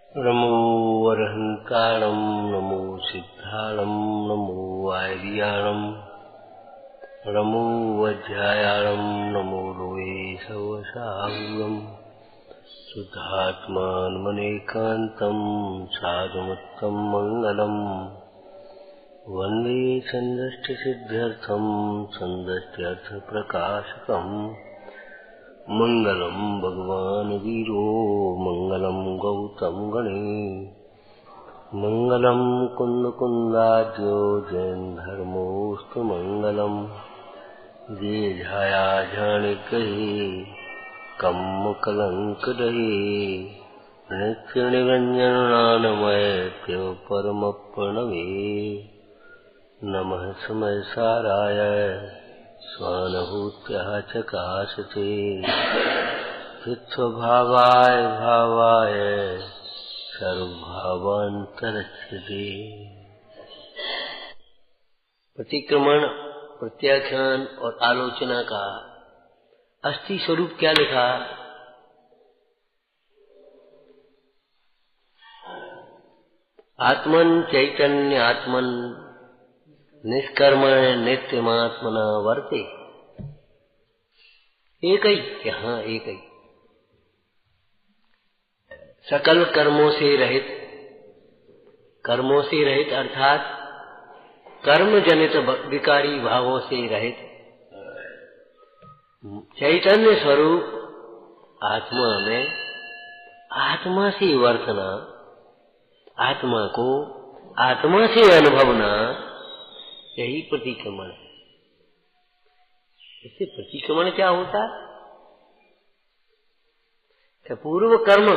नमो अरहंताणं नमो सिद्धाणं नमो वायरियाणं नमो वज्रायाणं नमो लोये सवसाहुरं शुद्धात्मानमनेकान्तं साधुमुत्तं मङ्गलम् वन्दे सन्दष्टिसिद्ध्यर्थं सन्दष्ट्यर्थप्रकाशकम् मंगलम भगवान वीरो मंगलम गौतम गणे मंगलम कुंद कुंदाद्यो जैन धर्मोस्तु मंगलम जे झाया झाण कहे कम कलंक रहे नित्य निरंजन नानमय त्यो परम प्रणवे नमः समय साराय स्वानुभूत्या चकाशते चित्स्वभावाय भावाय सर्वभावान्तरस्यते। प्रतिक्रमण, प्रत्याख्यान और आलोचना का अस्थि स्वरूप क्या लिखा? आत्मन चैतन्य आत्मन निष्कर्मण नित्यमात्मना वर्ते। एक ही, हाँ एक ही, सकल कर्मों से रहित अर्थात कर्म जनित विकारी भावों से रहित चैतन्य स्वरूप आत्मा में आत्मा से वर्तना, आत्मा को आत्मा से अनुभवना, यही प्रतिक्रमण है। इससे प्रतिक्रमण क्या होता है? कि पूर्व कर्म,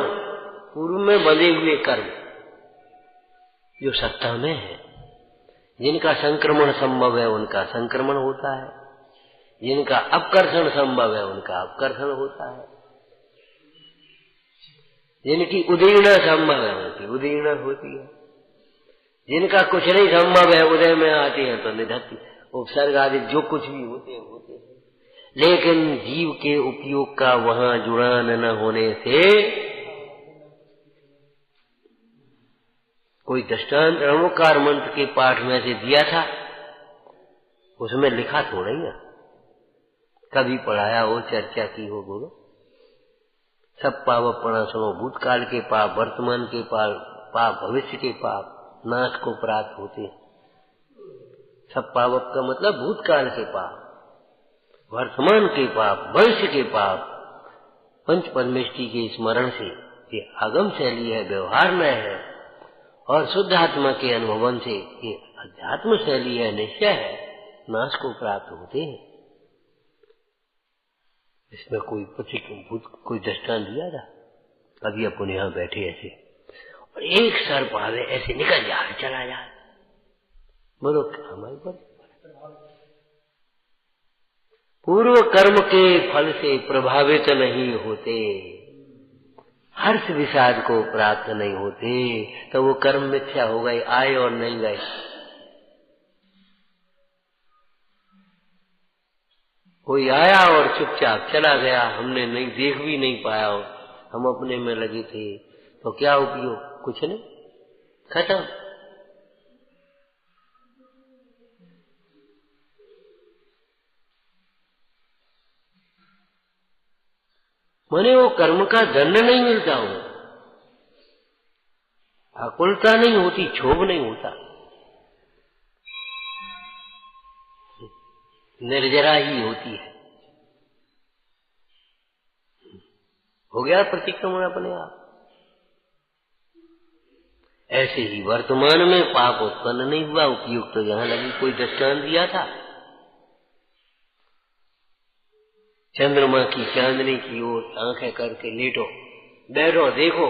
पूर्व में बंधे हुए कर्म जो सत्ता में है, जिनका संक्रमण संभव है उनका संक्रमण होता है, जिनका अपकर्षण संभव है उनका अपकर्षण होता है, जिनकी उदीर्णा संभव है उनकी उदीर्णा होती है, जिनका कुछ नहीं संभव है उदय में आती है तो निधत्ती, उपसर्ग आदि जो कुछ भी होते हैं। लेकिन जीव के उपयोग का वहां जुड़ान न होने से कोई दृष्टांत रणोकार मंत्र के पाठ में से दिया था, उसमें लिखा थोड़ा ही है, कभी पढ़ाया हो, चर्चा की हो, बोलो। सब पाप अपना सुनो, भूतकाल के पाप, वर्तमान के पाप, भविष्य के पाप नाश को प्राप्त होते। सब पाप का मतलब भूतकाल के पाप, वर्तमान के पाप, भविष्य के पाप, पंच परमेष्टि के स्मरण से ये आगम शैली है, व्यवहार में है, और शुद्ध आत्मा के अनुभवन से ये अध्यात्म शैली है, निश्चय है, नाश को प्राप्त होते हैं। इसमें कोई दृष्टांत दिया था? अभी अपन यहाँ बैठे ऐसे और एक सर्प आवे, ऐसे निकल जाए, चला जाए, बोलो हमारे पर पूर्व कर्म के फल से प्रभावित नहीं होते, हर्ष विषाद को प्राप्त नहीं होते, तो वो कर्म मिथ्या हो गए, आए और नहीं गए। कोई आया और चुपचाप चला गया, हमने नहीं देख भी नहीं पाया, हम अपने में लगे थे, तो क्या उपयोग? कुछ नहीं, खत्म। माने वो कर्म का दंड नहीं मिलता हो, आकुलता नहीं होती, क्षोभ नहीं होता, निर्जरा ही होती है। हो गया प्रतिक्रमण अपने आप। ऐसे ही वर्तमान में पाप उत्पन्न नहीं हुआ, उपयुक्त तो यहां लगी। कोई दृष्टांत दिया था, चंद्रमा की चांदनी की ओर आंखें करके लेटो, बैठो, देखो,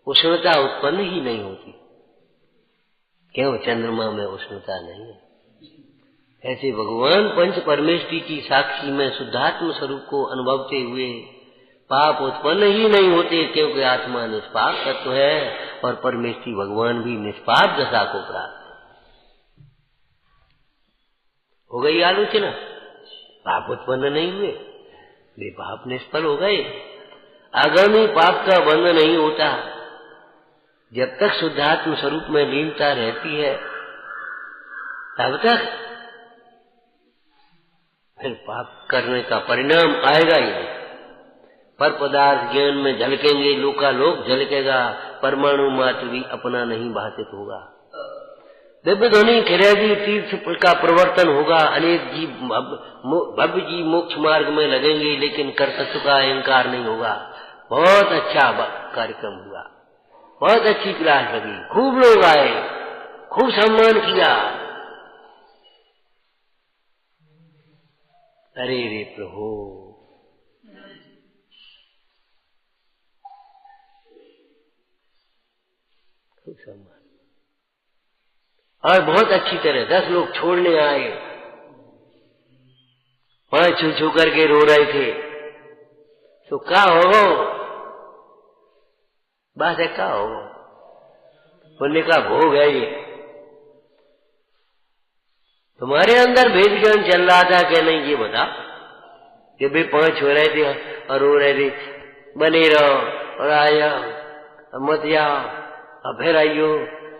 उष्णता उत्पन्न ही नहीं होती। क्यों? चंद्रमा में उष्णता नहीं है। ऐसे भगवान पंच परमेष्टि की साक्षी में शुद्धात्म स्वरूप को अनुभवते हुए पाप उत्पन्न ही नहीं होते, क्योंकि आत्मा निष्पाप तत्व है और परमेष्टि भगवान भी निष्पाप दशा को प्राप्त है। हो गई आलोचना, पाप उत्पन्न नहीं हुए, वे पाप निष्फल हो गए। आगामी पाप का बंध नहीं होता, जब तक शुद्धात्म स्वरूप में लीनता रहती है तब तक फिर पाप करने का परिणाम आएगा ही नहीं। पर पदार्थ ज्ञान में झलकेंगे, लोकालोक झलकेगा, परमाणु मात्र भी अपना नहीं भाषित होगा। दिव्य ध्वनि खिरैदी तीर्थ का प्रवर्तन होगा, अनेक जीव भव्य जी मोक्ष मार्ग में लगेंगे, लेकिन कर्तृत्व का अहंकार नहीं होगा। बहुत अच्छा कार्यक्रम हुआ, बहुत अच्छी क्लास लगी, खूब लोग आए, खूब सम्मान किया। अरे रे प्रभु, खूब सम्मान। और बहुत अच्छी तरह 10 लोग छोड़ने आए, 5 छू छू करके रो रहे थे। तो क्या होगा, बात है क्या होगा, पुण्य का भोग है ये। तुम्हारे अंदर भेद ज्ञान चल रहा था कि नहीं ये बता, कि भाई 5 हो रहे थे और रो रहे थे, बने रहो और आया मत जाओ और फिर आइयो,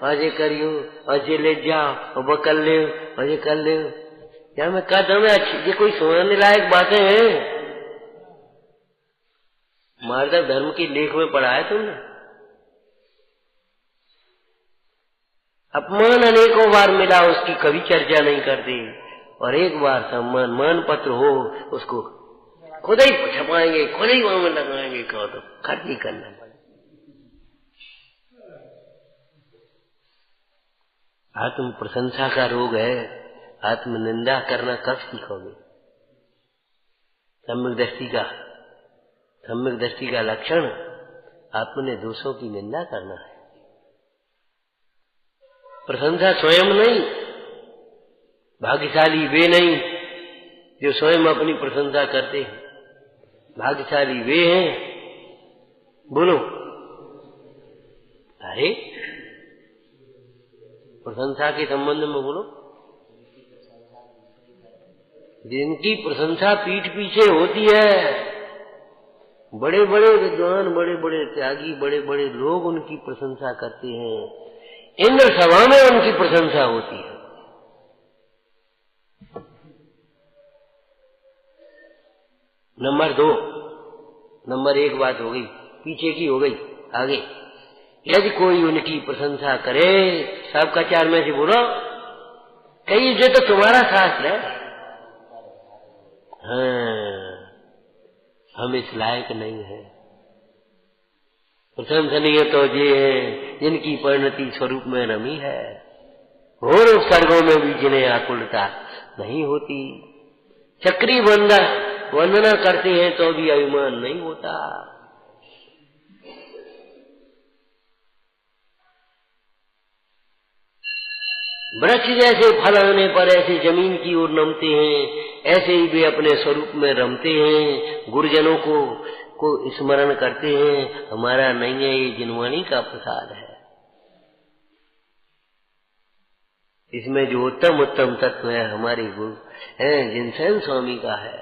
अजय करियो, अजय ले जाओ और वो कर ले, अजय कर ले। क्या मैं कहता हूँ अच्छी, ये कोई सुनने लायक बातें हैं? मार्दव धर्म की लेख में पढ़ा है तुमने? अपमान अनेकों बार मिला, उसकी कभी चर्चा नहीं करती, और एक बार सम्मान मान पत्र हो, उसको खुद ही छपाएंगे, खुद ही वहां में लगाएंगे, कहो तो खर्च ही करना पड़े। आत्म प्रशंसा का रोग है, आत्म निंदा करना कब सीखोगे? सम्यक दृष्टि का लक्षण अपने दोषों की निंदा करना है। प्रशंसा स्वयं नहीं, भाग्यशाली वे नहीं जो स्वयं अपनी प्रशंसा करते हैं, भाग्यशाली वे हैं। बोलो, अरे प्रशंसा के संबंध में बोलो। जिनकी प्रशंसा पीठ पीछे होती है, बड़े बड़े विद्वान, बड़े बड़े त्यागी, बड़े बड़े लोग उनकी प्रशंसा करते हैं, इंद्र सभा में उनकी प्रशंसा होती है। नंबर 2, नंबर 1 बात हो गई, पीछे की हो गई, आगे यदि कोई उनकी प्रशंसा करे, सबका 4 में से बोलो, कहीं ये तो तुम्हारा शास्त्र है। हाँ, हम इस लायक नहीं है। प्रशंसनीय तो ये है जिनकी परिणति स्वरूप में रमी है, घोर उपसर्गों में भी जिन्हें आकुलता नहीं होती, चक्री वंदना करते हैं तो भी अभिमान नहीं होता। वृक्ष जैसे फल आने पर ऐसे जमीन की ओर नमते हैं, ऐसे ही वे अपने स्वरूप में रमते हैं, गुरुजनों को स्मरण करते हैं। हमारा नहीं है, ये जिनवाणी का प्रसाद है। इसमें जो उत्तम उत्तम तत्व है हमारे गुरु हैं, जिनसेन स्वामी का है।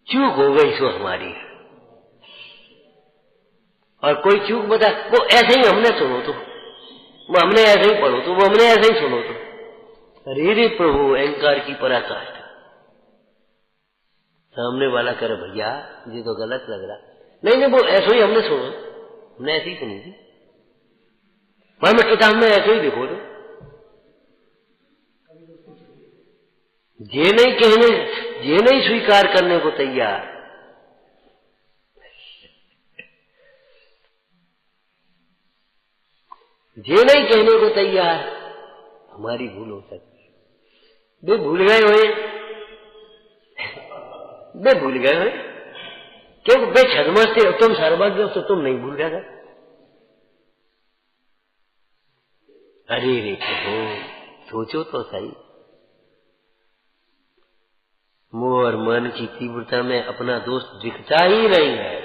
चूक हो गई सो हमारी है, और कोई चूक बता, वो ऐसे ही हमने सुनो तो, वो हमने ऐसे ही पढ़ो तो, वो हमने ऐसे ही सुनो तो। अरे रे प्रभु, अहंकार की पराकाष्ठा। सामने वाला करे भैया ये तो गलत लग रहा, नहीं वो ऐसे ही हमने सुनो, हमने ऐसे ही सुनी थी, मैं किताब में ऐसे ही देखो तो। ये नहीं कहने, ये नहीं स्वीकार करने को तैयार। ये नहीं कहने को तैयार, हमारी भूल हो सकती है। वे भूल गए हुए, वे भूल गए हुए, क्योंकि वे छदमस्ते, तुम सर्वज्ञ हो तो तुम नहीं भूल जाएगा। अरे रे प्रभु, सोचो तो सही, मोह और मन की तीव्रता में अपना दोष दिखता ही नहीं है।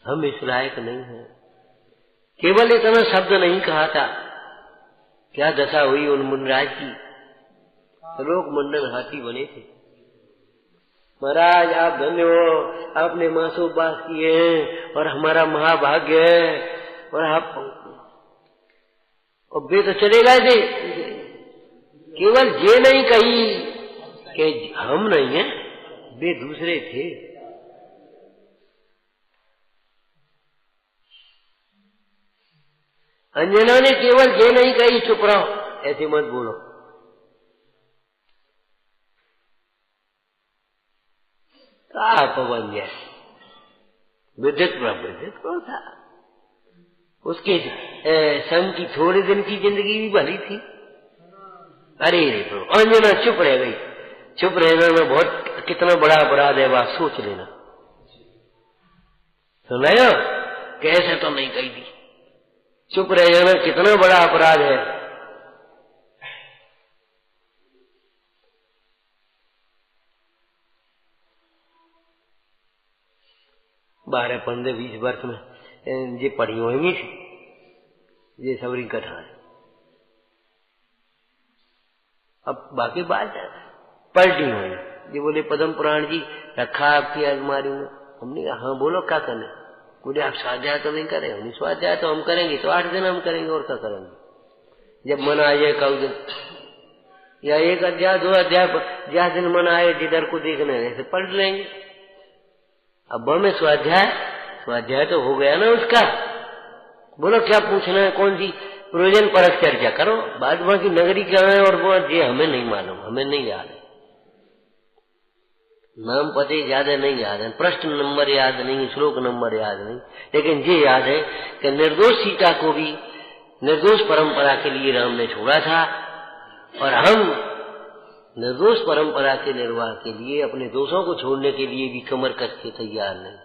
हम इस लायक नहीं हैं। केवल इतना शब्द नहीं कहा था, क्या दशा हुई उन मुनराज की। लोक मंडन हाथी बने थे। महाराज आप धन्य हो, आपने मासोपास किए हैं और हमारा महाभाग्य है, और आप और वे तो चले गए थे। केवल ये नहीं कही कि हम नहीं हैं, वे दूसरे थे। अंजना ने केवल ये नहीं कही चुप रहो, ऐसे मत बोलो। पवन जय विद्युत विद्युत कौन था? उसके संग की थोड़े दिन की जिंदगी भी भली थी। अरे अंजना चुप रह गई। चुप रहना में बहुत कितना बड़ा अपराध है, बात सोच लेना। सुनाया कैसे तो नहीं कही थी। चुप रह जाना कितना बड़ा अपराध है। 12, 15, 20 वर्ष में ये पढ़ी होंगी ये सबरी कथा है। अब बाकी बात पलटी हुई। ये बोले पद्म पुराण जी रखा आपकी अलमारी में। हमने कहा हाँ बोलो क्या करना। बोले आप स्वाध्याय तो नहीं करें। हमने स्वाध्याय तो हम करेंगे तो 8 दिन हम करेंगे और क्या करेंगे। जब मन आए कल दिन या 1 अध्याय 2 अध्याय जिस दिन मन आए जिधर को देखने ऐसे पढ़ लेंगे। अब में स्वाध्याय तो हो गया ना उसका। बोलो क्या पूछना है, कौन सी प्रयोजन परक चर्चा करो। बाद बाकी नगरी क्या है और वो ये हमें नहीं मालूम, हमें नहीं याद है। नाम पते ज्यादा नहीं याद है, प्रश्न नंबर याद नहीं, श्लोक नंबर याद नहीं, लेकिन ये याद है कि निर्दोष सीता को भी निर्दोष परंपरा के लिए राम ने छोड़ा था और हम निर्दोष परंपरा के निर्वाह के लिए अपने दोषों को छोड़ने के लिए भी कमर कस के तैयार नहीं।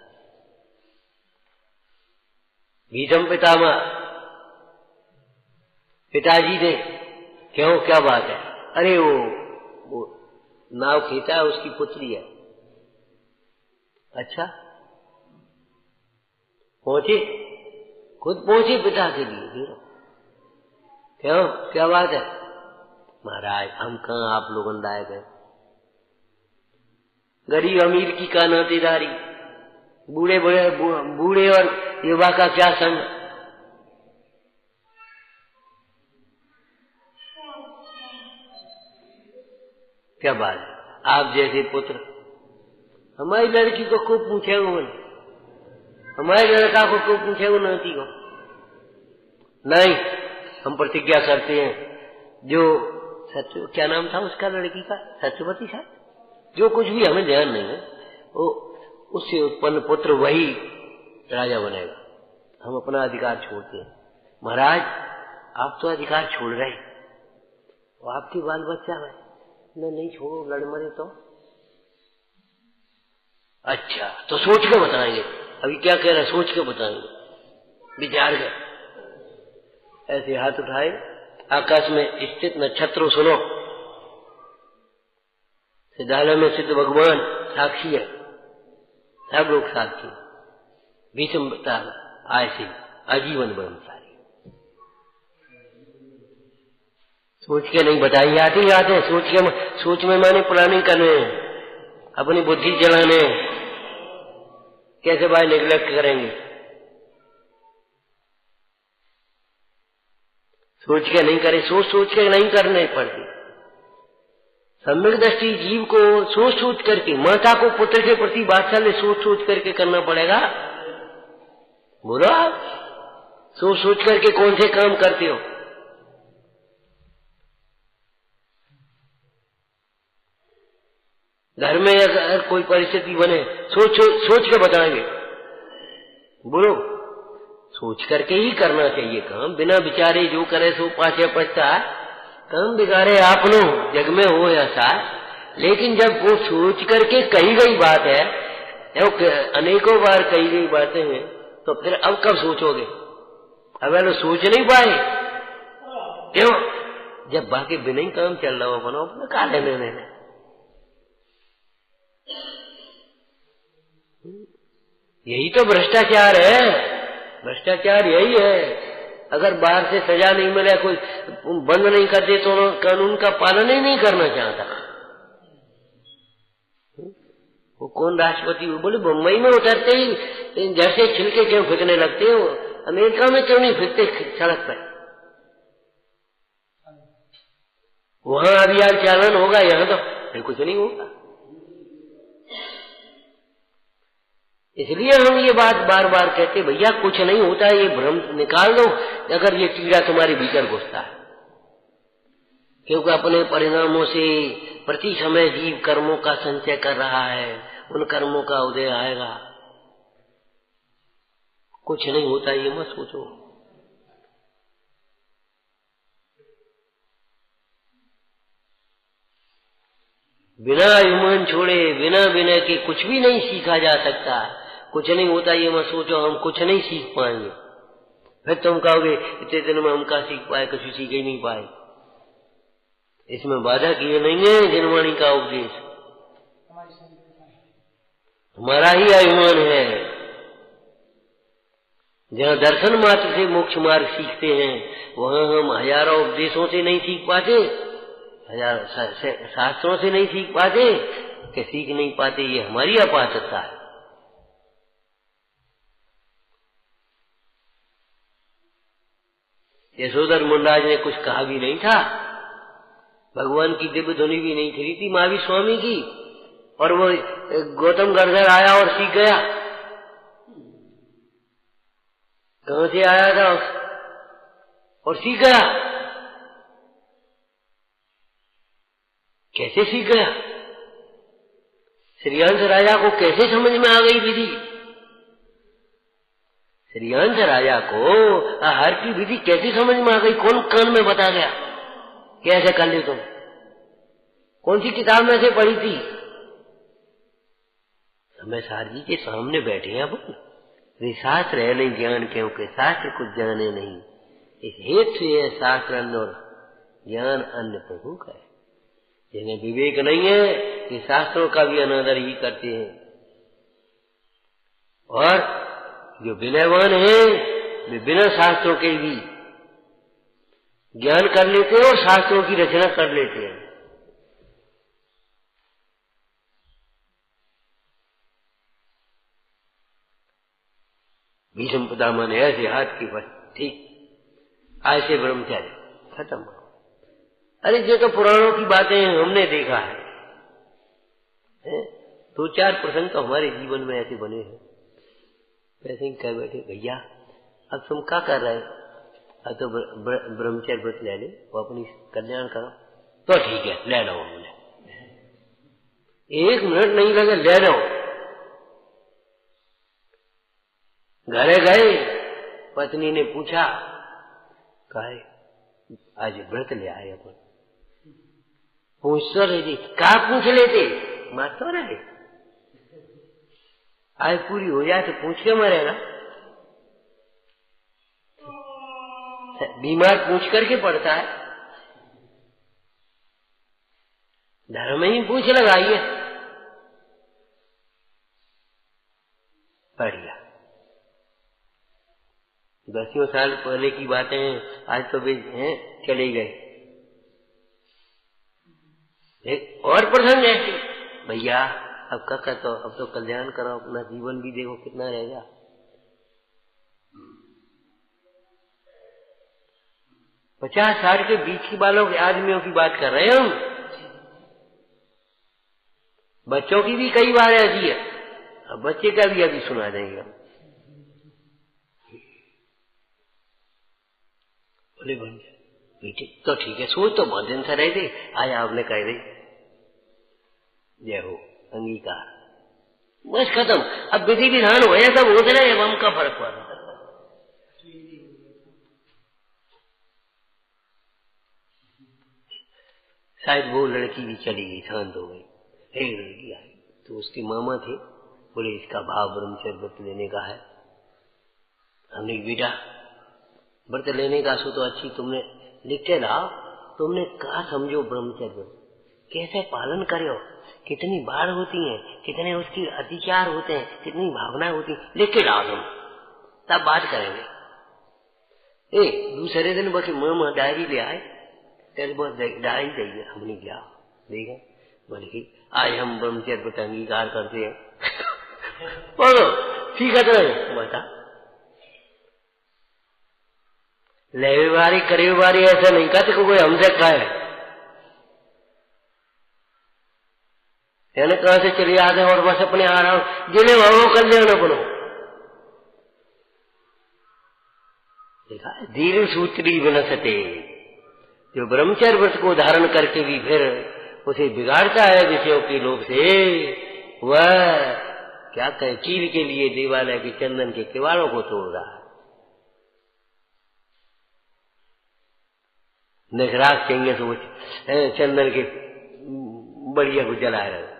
भीषम पितामह पिताजी ने क्यों क्या बात है। अरे वो नाव खींचा उसकी पुत्री है। अच्छा पहुंचे, खुद पहुंचे पिता के लिए। क्यों क्या बात है। महाराज हम कहाँ आप लोग लायक हैं। गरीब अमीर की का नातेदारी, बूढ़े और युवा का क्या संग। क्या बात है। आप जैसे पुत्र हमारी लड़की को खूब पूछे उन, हमारे लड़का को खूब पूछे उन नाती को। नहीं हम प्रतिज्ञा करते हैं जो सत्य क्या नाम था उसका लड़की का, सत्यवती शायद, जो कुछ भी हमें ध्यान नहीं है, वो उससे उत्पन्न पुत्र वही राजा बनेगा। हम अपना अधिकार छोड़ते हैं। महाराज आप तो अधिकार छोड़ रहे हैं, वो आपकी बाल बच्चा है नहीं छोड़ो लड़ मरे तो। अच्छा तो सोच के बताएंगे। अभी क्या कह रहे हैं, सोच के बताएंगे, विचार कर। ऐसे हाथ उठाए, आकाश में स्थित नक्षत्रों सुनो। सिद्धालय में सिद्ध भगवान साक्षी है, सब लोग साक्षी। भीषम आय से आजीवन ब्रह्मचारी। सोच के नहीं बताई आती बात है। सोच में माने प्लानिंग करने, अपनी बुद्धि चलाने, कैसे भाई निगलेक्ट करेंगे। सोच के नहीं करे, सोच के नहीं करने पड़ती। सम्यक दृष्टि जीव को सोच करके, माता को पुत्र के प्रति वात्सल्य सोच करके करना पड़ेगा। बोलो आप सोच करके कौन से काम करते हो। घर में अगर कोई परिस्थिति बने सोच के बताएंगे। बोलो सोच करके ही करना चाहिए काम। बिना विचारे जो करे सो पाछे पछता। काम बिगाड़े आपनो जग में हो ऐसा। लेकिन जब वो सोच करके कही गई बात है, अनेकों बार कही गई बातें हैं, तो फिर अब कब सोचोगे। अब लोग सोच नहीं पाए क्यों। जब बाकी बिना ही काम चल रहा हो बनो अपना का लेने। यही तो भ्रष्टाचार है। भ्रष्टाचार यही है अगर बाहर से सजा नहीं मिले, कोई बंद नहीं कर दे, तो कानून का पालन ही नहीं करना चाहता। वो कौन राष्ट्रपति? बोले मुंबई में उतरते ही जैसे छिलके क्यों फेंकने लगते हो, अमेरिका में क्यों नहीं फेंकते सड़क पर? वहां अभियान चालन होगा, यहाँ तो कुछ नहीं होगा। इसलिए हम ये बात बार बार कहते, भैया कुछ नहीं होता, ये भ्रम निकाल दो अगर ये कीड़ा तुम्हारे भीतर घुसता है। क्योंकि अपने परिणामों से प्रति समय जीव कर्मों का संचय कर रहा है, उन कर्मों का उदय आएगा। कुछ नहीं होता ये मत सोचो। बिना अभिमान छोड़े, बिना विनय के कुछ भी नहीं सीखा जा सकता। कुछ नहीं होता ये मत सोचो, हम कुछ नहीं सीख पाएंगे। फिर तुम कहोगे इतने दिन में हम क्या सीख पाए, कुछ सीख ही नहीं पाए। इसमें बाधा किए नहीं है जनवाणी का उपदेश, हमारा ही अभिमान है। जहाँ दर्शन मात्र से मोक्ष मार्ग सीखते हैं, वहां हम हजारों उपदेशों से नहीं सीख पाते, हजार शास्त्रों से नहीं सीख पाते, कि सीख नहीं पाते, ये हमारी अपात्रता है। यशोधर मुंडाज ने कुछ कहा भी नहीं था, भगवान की दिव्य ध्वनि भी नहीं थी महावीर स्वामी की, और वो गौतम गर्धर आया और सीख गया। कहां से आया था और सीख गया? कैसे सीख गया? श्रीहंस राजा को कैसे समझ में आ गई विधि? श्रीहंस राजा को हर की विधि कैसे समझ में आ गई? कौन कान में बता गया कि ऐसे कर ले तुम? कौन सी किताब में से पढ़ी थी? समय सार जी के सामने बैठे हैं अब। शास्त्र है नहीं ज्ञान, क्योंकि शास्त्र कुछ जाने नहीं, इस हेतु से शास्त्र अन्न और ज्ञान अन्य प्रभु का है। जिन्हें विवेक नहीं है कि शास्त्रों का भी अनादर ही करते हैं, और जो विनयवान है वे बिना शास्त्रों के भी ज्ञान कर लेते हैं और शास्त्रों की रचना कर लेते हैं। भीष्म पितामह ने ऐसे हाथ की बस ठीक, ऐसे ब्रह्मचारी खत्म। अरे ये तो पुराणों की बातें हैं, हमने देखा है। 2-4 प्रसंग तो हमारे जीवन में ऐसे बने हैं। ऐसे ही कह बैठे, भैया अब तुम क्या कर रहे? अब तो ब्रह्मचर्य व्रत ले ले, वो अपनी कल्याण करो। तो ठीक है, ले लो। हमने 1 मिनट नहीं लगे, ले लो। घरे गए, पत्नी ने पूछा, कहे आज व्रत ले आए अपन। पूछ तो रहे थी, कहा पूछ लेते, मर तो रहे। आज पूरी हो जाए तो पूछ के मरेगा। बीमार पूछ करके पड़ता है, धर्म ही पूछ लगाइए। बढ़िया, 10 साल पहले की बातें हैं, आज तो भी चले गए। एक और प्रसंग ऐसी, भैया अब क्या कहते हो, अब तो कल्याण करो, अपना जीवन भी देखो कितना रहेगा। पचास 60 के बीच की बालों के आदमियों की बात कर रहे हैं हम। बच्चों की भी कई बार ऐसी है, अब बच्चे का भी अभी सुना देंगे। बोले बेटे तो ठीक है, सोच तो बहुत दिन से रहे थे, आज आपने कह दी, जय हो, अंगीकार, बस खत्म। अब विधि विधान हो गया, सब होते रहे, हम का फर्क पड़ा। शायद वो लड़की भी चली गई, शांत हो गई। एक लड़की आई तो उसके मामा थे, बोले इसका भाव ब्रह्मचर्य व्रत लेने का है। हमने बेटा व्रत लेने का सो तो अच्छी तुमने लिखते लाओ, तुमने कहा समझो ब्रह्मचर्य कैसे पालन करो, कितनी बाढ़ होती है, कितने उसकी अधिकार होते हैं, कितनी भावनाएं होती हैं, लिख के लाओ तुम, तब बात करेंगे। दूसरे दिन बस मामा डायरी ले आए, तेरे बस डायरी चाहिए। हमने क्या देखा, बोले कि आज हम ब्रह्मचर्य को अंगीकार करते हैं। बोलो ठीक है, तो बता लेवे बारी करे बारी ऐसा नहीं कहते कोई हमसे कहे, यानी कहां से चले आते और बस अपने आराम जिन्हें वो कर ले अपनो। देखा धीरे सूत्री बनसते, जो ब्रह्मचर्य व्रत को धारण करके भी फिर उसे बिगाड़ता है विषयों के लोभ से, वह क्या कहे चील के लिए देवालय के चंदन के किवाड़ों को तोड़ रहा है। नखराग चाहिए तो चंदन के बढ़िया को जलाए रहे।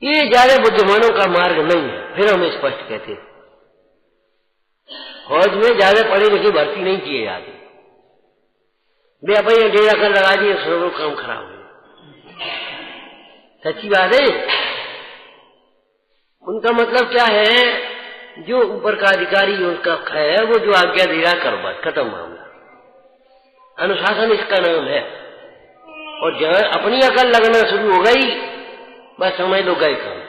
ये ज्यादा बुद्धिमानों का मार्ग नहीं है। फिर हम स्पष्ट कहते हैं फौज में ज्यादा पढ़े लिखे भर्ती नहीं किए जाते। वे अपने डेरा कर लगा दिए, सब काम खराब हुए। सच्ची बात है। उनका मतलब क्या है, जो ऊपर का अधिकारी उनका है वो जो आज्ञा दे रहा कर, बात खत्म मामला। अनुशासन इसका नाम है। और जहां अपनी अकल लगना शुरू हो गई, बस समझ लो गए काम।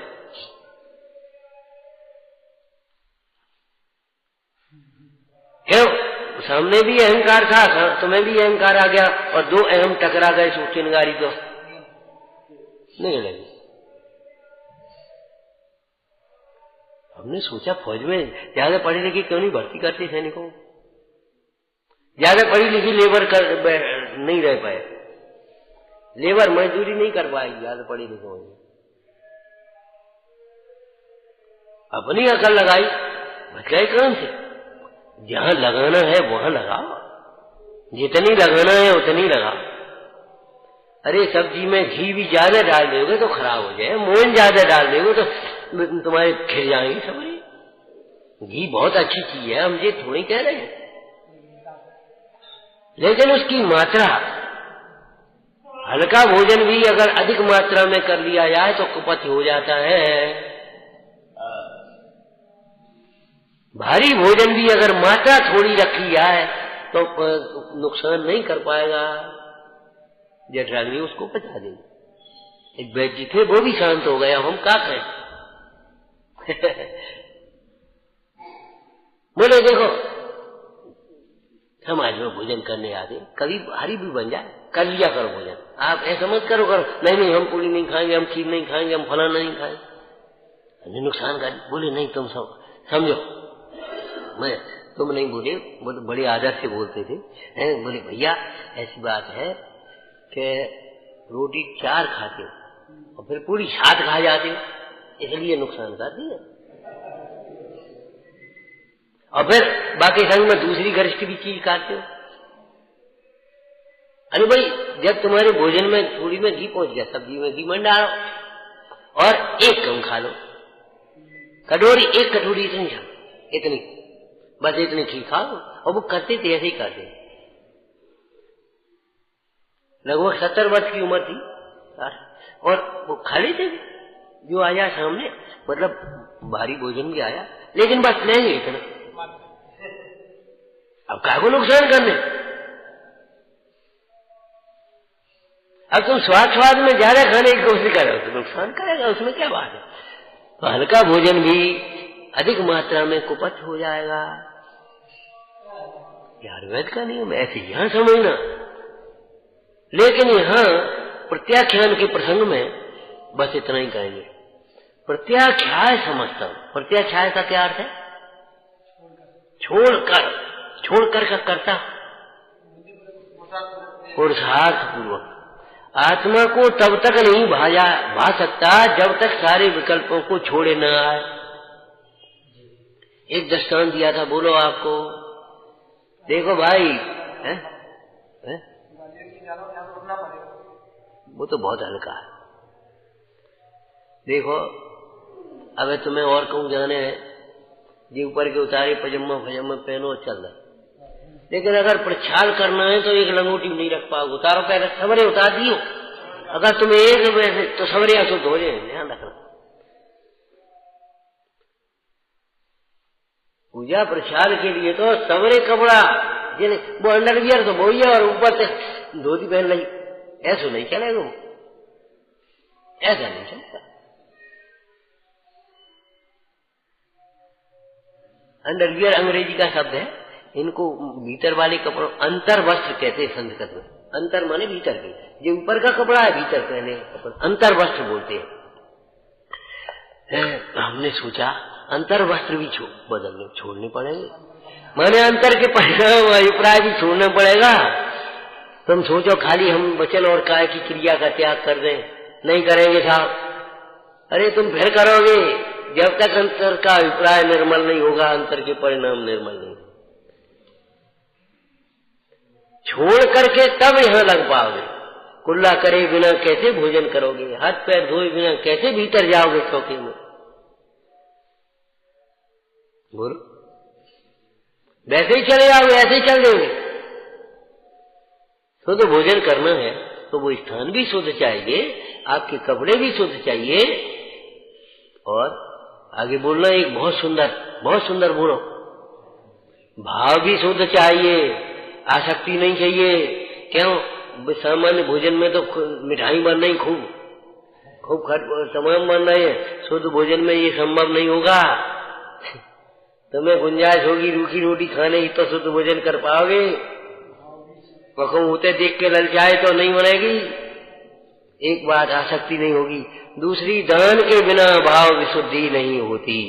क्यों? सामने भी अहंकार था, तुम्हें भी अहंकार आ गया और दो अहम टकरा गए, सो चिंगारी तो नहीं लगी। हमने सोचा फौज में ज्यादा पढ़ी लिखी क्यों नहीं भर्ती करते सैनिकों। ज्यादा पढ़ी लिखी लेबर नहीं रह पाए, लेबर मजदूरी नहीं कर पाएगी ज्यादा पढ़ी लिखी होगी। अपनी अकल लगाई, बच गए काम से। जहां लगाना है वहां लगाओ, जितनी लगाना है उतनी लगाओ। अरे सब्जी में घी भी ज्यादा डाल दोगे तो खराब हो जाए, मोहन ज्यादा डाल दोगे तो तुम्हारे खिल जाएंगे सबरी। घी बहुत अच्छी चीज है, हम ये थोड़ी कह रहे हैं, लेकिन उसकी मात्रा। हल्का भोजन भी अगर अधिक मात्रा में कर लिया जाए तो कुपथ हो जाता है। भारी भोजन भी अगर मात्रा थोड़ी रखी जाए तो नुकसान नहीं कर पाएगा। जठराग्नि उसको पचा देगी। एक वैद्य थे, वो भी शांत हो गया, हम क्या कहें। बोले देखो समाज में भोजन करने आते, कभी भारी भी बन जाए कर लिया करो भोजन। आप ऐसा मत करो नहीं हम पूरी नहीं खाएंगे, हम खीर नहीं खाएंगे, हम फलाना नहीं खाएंगे, हमें नुकसान कर। बोले नहीं तुम सब समझो, मैं तुम नहीं बोले, वो तो बड़े आदर से बोलते थे। बोले भैया ऐसी बात है कि रोटी 4 खाते हो और फिर पूरी 7 खा जाते हो, इसलिए नुकसान करती है। और फिर बाकी संग में दूसरी गरिष्ठ भी चीज खाते हो। अरे भाई जब तुम्हारे भोजन में थोड़ी में घी पहुंच गया, सब्जी में घी मन डालो और एक कम खा लो। कटोरी, एक कटोरी इतनी खा, इतनी बस इतनी ठीक खाओ। और वो करते थे, ऐसे ही करते। लगभग 70 वर्ष की उम्र थी और वो खा लेते थे जो आया सामने। मतलब भारी भोजन भी आया, लेकिन बस लेंगे इतना। अब क्या को नुकसान करने। अब तुम स्वाद में ज्यादा खाने की कोशिश कर रहे हो तो नुकसान करेगा, उसमें क्या बात है। तो हल्का भोजन भी अधिक मात्रा में कुपथ हो जाएगा। आयुर्वेद का नियम ऐसे यहां समझना। लेकिन यहां प्रत्याख्यान के प्रसंग में बस इतना ही कहेंगे। प्रत्याख्याय समझता हूं। प्रत्याख्याय का क्या अर्थ है? छोड़कर का करता, पुरुषार्थ पूर्वक। आत्मा को तब तक नहीं भा सकता जब तक सारे विकल्पों को छोड़े न आए। एक दृष्टांत दिया था, बोलो आपको। देखो भाई है? वो तो बहुत हल्का है। देखो अब तुम्हें और कहूं जाने जी ऊपर के उतारे पजामा पहनो चल रहा, लेकिन अगर प्रक्षाल करना है तो एक लंगोटी नहीं रख पाओगे। उतारो पहले सवरे उतार दियो। अगर तुम्हें एक तो सवरे अशुद्ध हो जाए, ध्यान रखना। पूजा प्रसाद के लिए तो सवरे कपड़ा, वो अंडरवियर तो वो ही है और ऊपर से धोती पहन ली, ऐसा नहीं चलेगा, ऐसा नहीं चलता। अंडरवियर अंग्रेजी का शब्द है, इनको भीतर वाले कपड़ों अंतर वस्त्र कहते हैं संस्कृत में। अंतर माने भीतर के, जो ऊपर का कपड़ा है भीतर पहने कपड़ा अंतर वस्त्र बोलते हैं। हमने सोचा अंतर वस्त्र भी बदलने छोड़ने पड़ेंगे, माने अंतर के परिणाम अभिप्राय भी छोड़ना पड़ेगा। तुम सोचो खाली हम वचन और काय की क्रिया का त्याग कर दें, नहीं करेंगे साहब। अरे तुम फिर करोगे, जब तक अंतर का अभिप्राय निर्मल नहीं होगा अंतर के परिणाम निर्मल नहीं। छोड़ करके तब यहां लग पाओगे। कुल्ला करे बिना कैसे भोजन करोगे, हाथ पैर धोए बिना कैसे भीतर जाओगे चौके में, बोलो। वैसे ही चले जाओगे, ऐसे ही चल देंगे। तो भोजन करना है तो वो स्थान भी शुद्ध चाहिए, आपके कपड़े भी शुद्ध चाहिए, और आगे बोलना एक बहुत सुंदर बोलो, भाव भी शुद्ध चाहिए, आसक्ति नहीं चाहिए। क्यों? सामान्य भोजन में तो मिठाई बनना ही खूब तमाम बनना है, शुद्ध भोजन में ये संभव नहीं होगा। तुम्हें गुंजाइश होगी रूखी रोटी खाने की तो शुद्ध भोजन कर पाओगे, पकों होते देख के ललचाए तो नहीं बनेगी। एक बात आसक्ति नहीं होगी, दूसरी दान के बिना भाव विशुद्धि नहीं होती।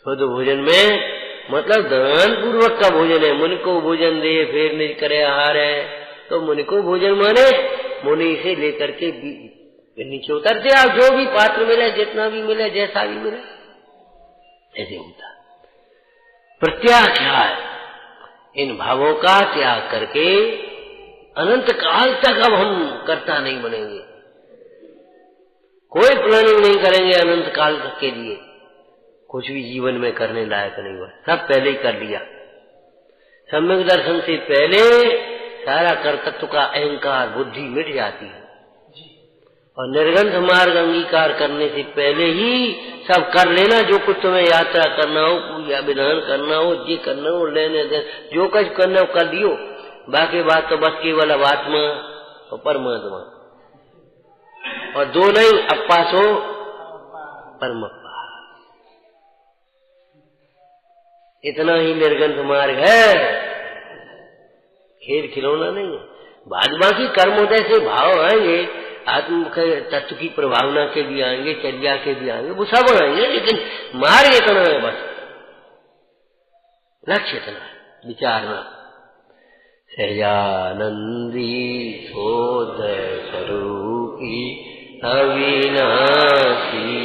शुद्ध भोजन में मतलब दान पूर्वक का भोजन है। मुनि को भोजन दे फिर नहीं करे आहार है, तो मुनि को भोजन माने मुनि से लेकर के नीचे उतरते आप, जो भी पात्र मिले, जितना भी मिले, जैसा भी मिले, ऐसे होता। प्रत्याग क्या है? इन भावों का त्याग करके अनंत काल तक अब हम कर्ता नहीं बनेंगे, कोई प्लानिंग नहीं करेंगे अनंत काल तक के लिए। कुछ भी जीवन में करने लायक नहीं हुआ, सब पहले ही कर लिया। सम्यक दर्शन से पहले सारा कर्तृत्व का अहंकार बुद्धि मिट जाती है, और निर्गंध मार्ग अंगीकार करने से पहले ही सब कर लेना। जो कुछ तुम्हें यात्रा करना हो, पूजा विधान करना हो, ये करना हो, लेने देने, जो कुछ करना हो कर लियो। बाकी बात तो बस केवल अब आत्मा और परमात्मा, और दो नहीं, अप्पा सो परमप्पा, इतना ही निर्गंध मार्ग है, खेल खिलौना नहीं है। बाद बाकी कर्मोदय से भाव आएंगे, आत्म के तत्व की प्रभावना के भी आएंगे, चर्या के भी आएंगे, वो सब आएंगे, लेकिन मार्ग इतना है, बस लक्ष्य इतना है, विचारना। सहजानंदी शोध स्वरूपी अविनाशी